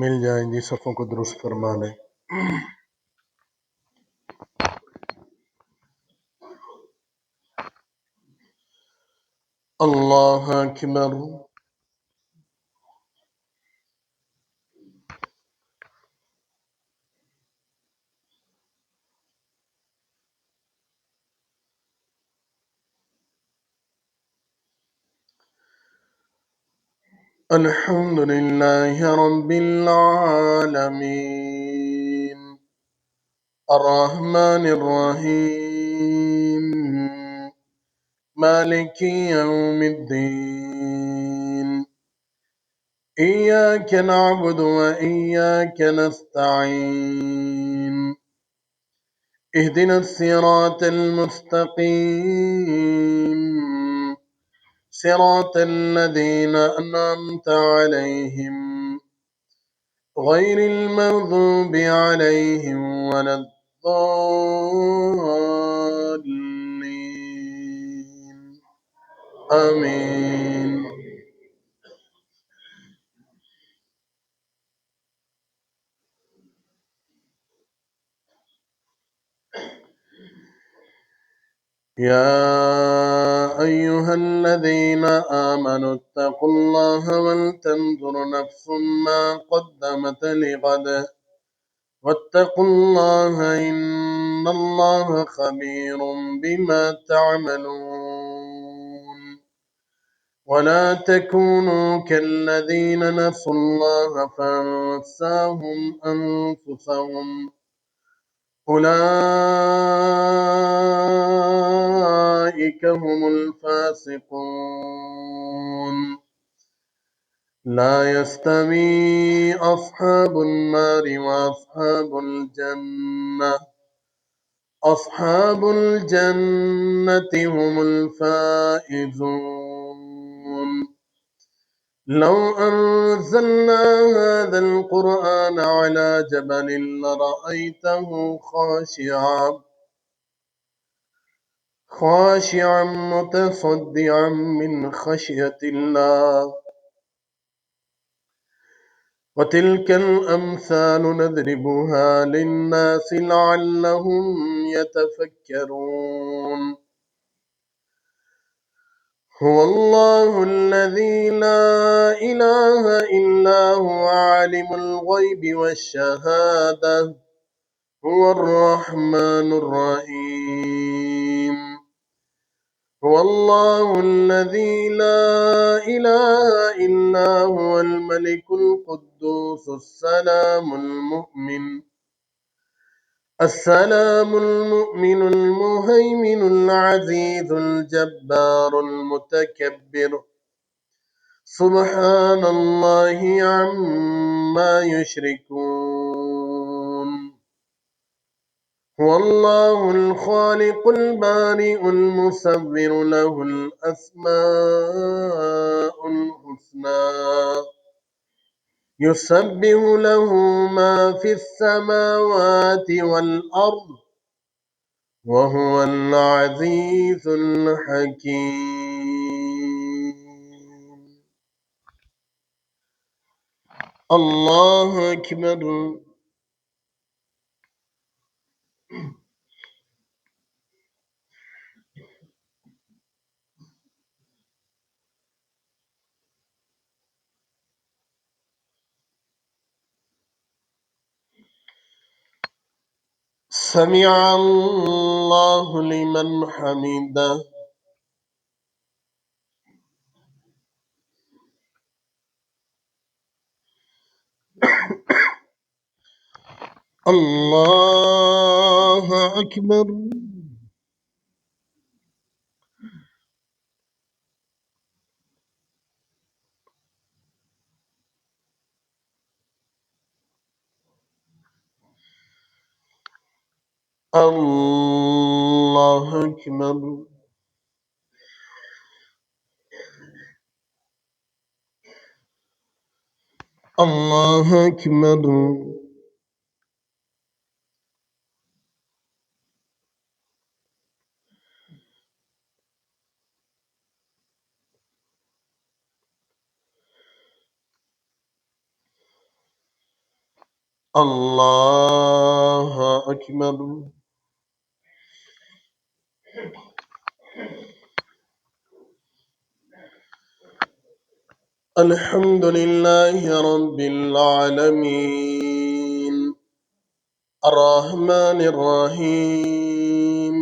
مل جائیں جی، صفوں کو درست فرما لیں۔ اللہ اکبر۔ الحمد للہ رب العالمین، الرحمن الرحیم، مالک یوم الدین، ایاک نعبد و ایاک نستعین، اہدنا الصراط المستقیم، صراط الذین انعمت علیہم غیر المغضوب علیہم ولا الضالین، آمین۔ یا ایہا الذین آمنوا اتقوا اللہ ولتنظر نفس ما قدمت لغد واتقوا اللہ ان اللہ خبیر بما تعملون، ولا تكونوا كالذين نسوا الله فانساهم أنفسهم أولئك هم الفاسقون، لا يستوي أصحاب النار وأصحاب الجنة، أصحاب الجنة هم الفائزون، لو أنزلنا هذا القرآن على جبل لرأيته خاشعا متصدعا من خشية الله، وتلك الأمثال نضربها للناس لعلهم يتفكرون، هو الله الذي لا إله إلا هو عالم الغيب والشهادة، هو الرحمن الرحيم، هو الله الذي لا إله إلا هو الملك القدوس السلام المؤمن المهيمن العزيز الجبار المتكبر، سبحان الله عما يشركون، هو الله الخالق البارئ المصور، له الأسماء الحسنى، يسبح له ما في السماوات والأرض، وهو العزيز الحكيم۔ اللہ اکبر۔ سمع اللہ لمن حمدہ۔ اللہ اکبر۔ اللہ اکبر۔ اللہ اکبر۔ الله أكبر. الحمد لله رب العالمين الرحمن الرحيم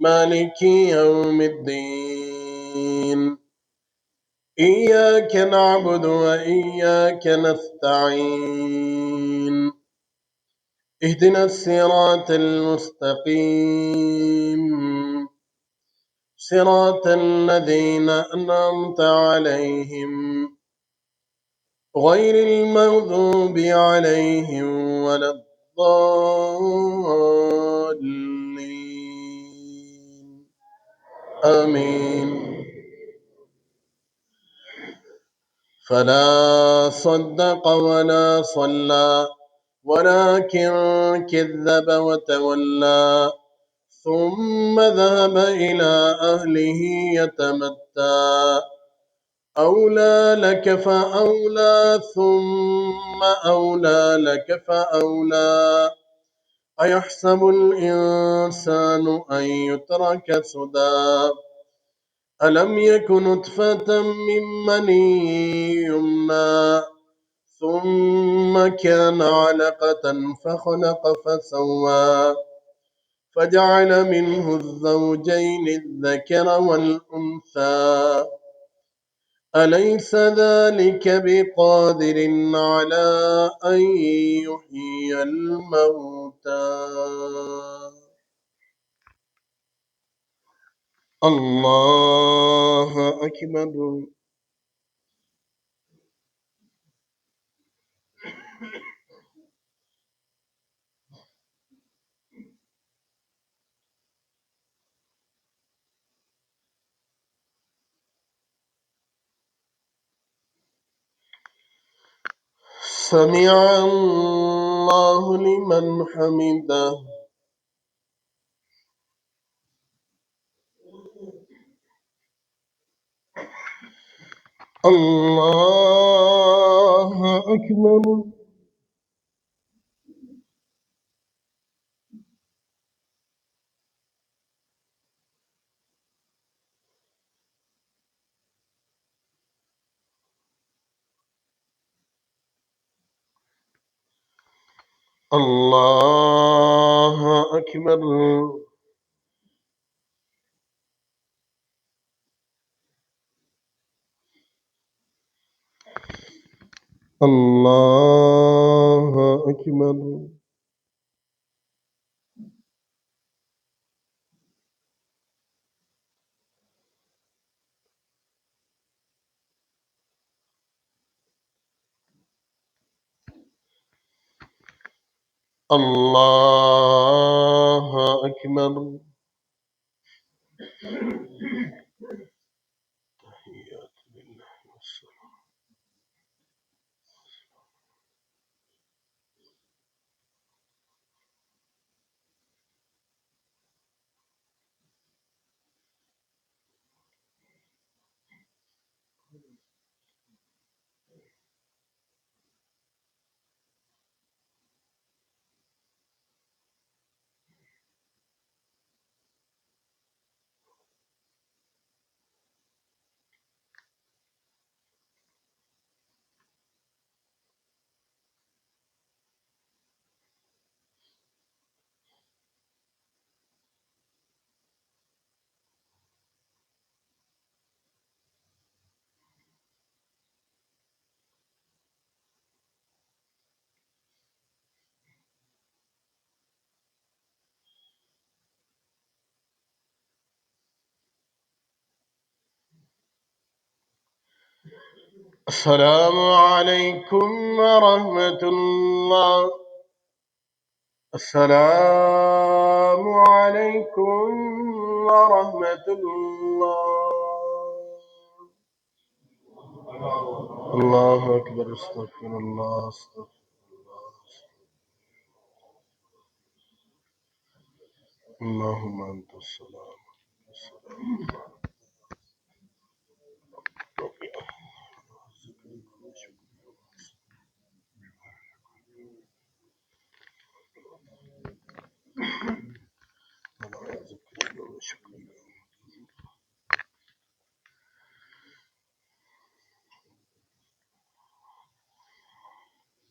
مالك يوم الدين إياك نعبد وإياك نستعين اهدنا الصراط المستقيم صراط الذين أنعمت عليهم غير المغضوب عليهم ولا الضالين آمين. فلا صدق ولا صلى ولكن كذب وتولى ثم ذهب إلى أهله يتمتع أولى لك فأولى ثم أولى لك فأولى أيحسب الإنسان أن يترك سدى ألم يك نطفة من مني يمنى ثم كان علقة فخلق فسوى فجعل منه الزوجين الذكر والأنثى أليس ذلك بقادر على أن يحيي الموتى. الله أكبر. سمع الله لمن حمده. الله أكبر. الله أكبر. الله أكبر. الله أكبر. السلام عليكم ورحمة الله. السلام عليكم ورحمة الله. الله أكبر. استغفر الله استغفر الله. اللهم أنت السلام.